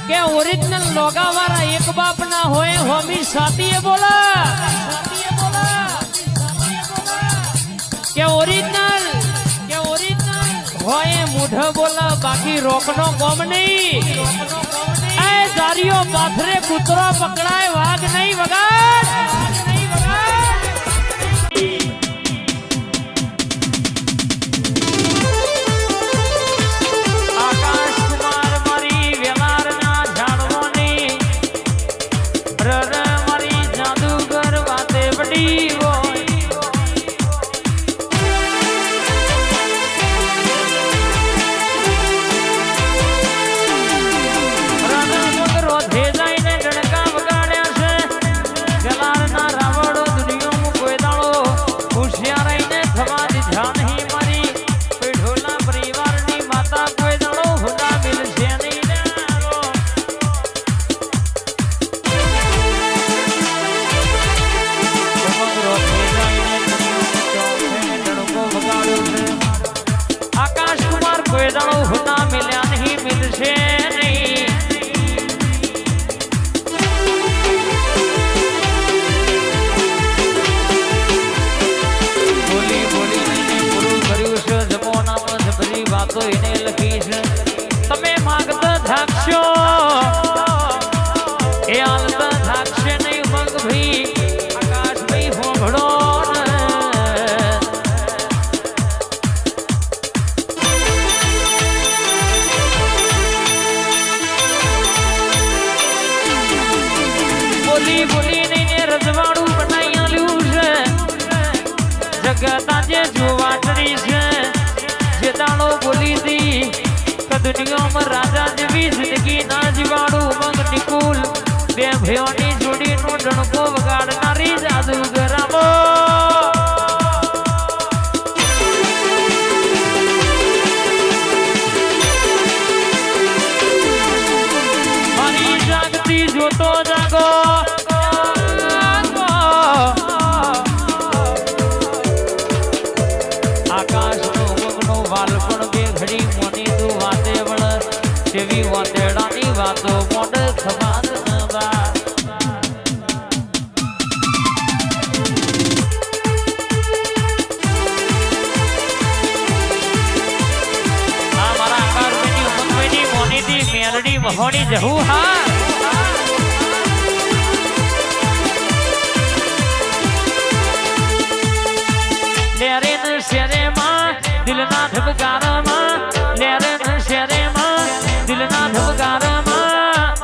કે ઓરિજિનલ લોગા વાળા એક બાપ ના હોય હોમી સાતીએ બોલા કે ઓરિજિનલ હોય મૂઢ બોલા બાકી રોકનો કોમ નહીં એ જારીઓ પાથરે કૂતરો પકડાય વાઘ નહીં વગાડ તમે માગતા થાકશો એ હાલતા થાકશે નહીં મંગ ભાઈ આકાશ ભાઈ હોભળો બોલી બોલી ને રજવાડું બનાવી આલ્યું છે જગત આજે જોવાટરી છે જે દાણો બોલી દી દુનિયામાં રાજા જેવી જિંદગી ના જીવાડું મંગ નિકુલ બે ભયોની જોડીનો ડણકો વગાડનારી જાદુગરામો મારી જાગતી જોતો જાગો આકાશનો મગનો વાલપણ બે ઘડી મોની તું વાતે વળ જેવી વાતેડાની વાતો મોડ સમાન નવા આ મારા આકાશની ઉમંગની મોનીથી મેલડી મહોણી જહું હા લેરે ન શેરે માં દિલના ધબકારમાં લેરે ન શેરે માં દિલના ધબકારમાં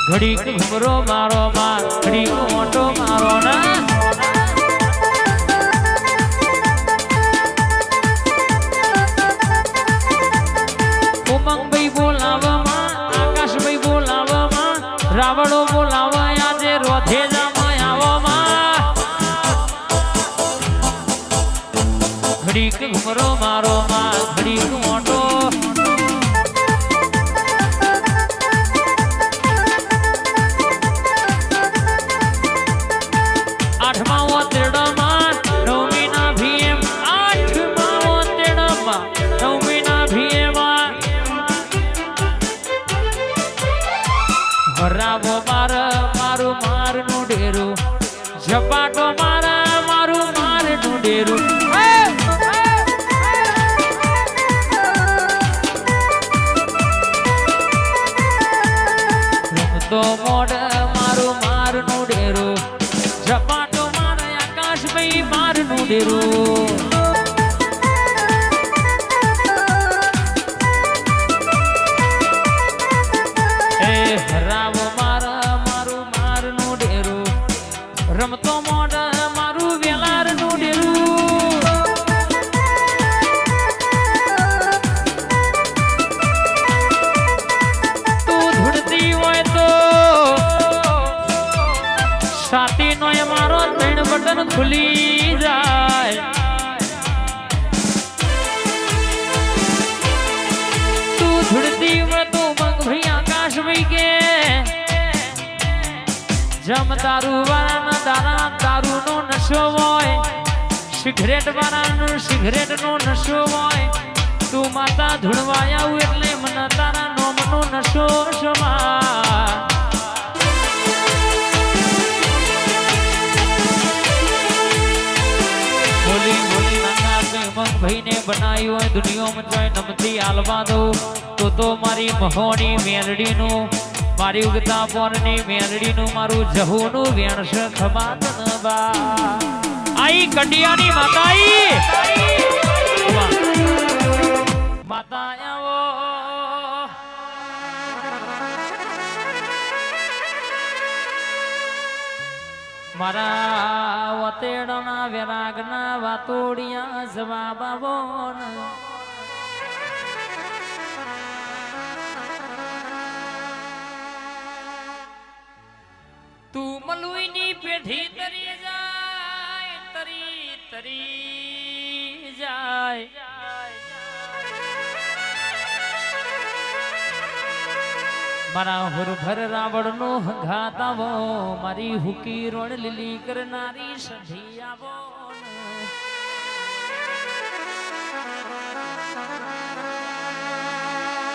ઘડીક ઘુમરો મારો માં ઘડીક મોટો મારો ના ઉમંગભાઈ બોલાવવામાં આકાશભાઈ બોલાવવામાં રાવણો બોલાવા આજે રોધે જામાં આવવામાં ઘડીક ઘુમરો મારો માં ઘડીક મોટો આઠમા તેડમાં નવમીના ભીમ આઠમા તેડમાં નવમીના ભીમાં હરાવો મારું મારનું ડેરું ઝપાટો મારું મારનું ડેરું તો મોડ મારું મારનું ડેરું ઝપાટો મારે આકાશભાઈ મારનું ડેરું એ હરાવો મારું મારનું ડેરું રમતો મોડ મારું વેલારનું ડેરું તું ધૂળતી હોય તો સાતી નો મારો ત્રણ બટન ખુલી જાય તું ધૂળતી હોય તો મંગ ભાઈ આકાશભાઈ કે જમ દારૂ વાળાના દારા દારૂનો નશો હોય સિગરેટ વાળાનો સિગરેટનો નશો હોય તું માતા ધૂળવાયા એટલે આવી હોય દુનિયામાં જોઈ નમતી આલવા દઉં તો મારી મહોની મેલડીનું મારી ઉગતા પોરની મેલડીનું મારું જહુનું વેણસ ખબાત ન બા આઈ કંડિયાની માતા માતા આવો મારા વતેડના વેરાગના વાતોડિયા જવાબ આવો તું મલુઈની પેઢી તરી જાય તરી જાય મારા હુરભર રાવણનો હંગાત આવો મારી હુકી રોડ લીલી કરનારી સધી આવો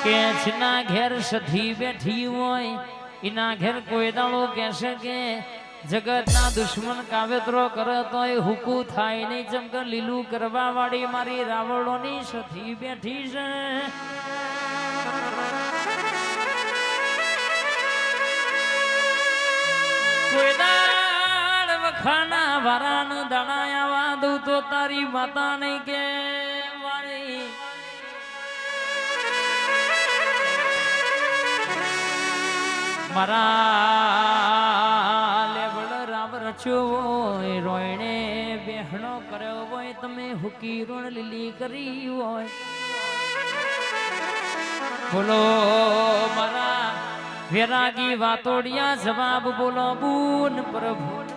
કે છના ઘેર સધી બેઠી હોય ઇના ઘેર કોઈ દાડો કહેશે કે જગતના દુશ્મન કાવેતરો કરે તોય હુકુ થાય નહીં ચમક લીલું કરવા વાળી મારી રાવણોની સધી બેઠી છે કોઈ દાડ વખાના વારાન દાણાયા વાદું તો તારી માતા નહીં કે વાળી મારા લેવડ રામ રચ્યો હોય રોયણે બેહણો કર્યો હોય તમે હુકી ઋણ લીલી કરી હોય બોલો મારા વેરાગી વાતોડિયા જવાબ બોલો બુન પ્રભુ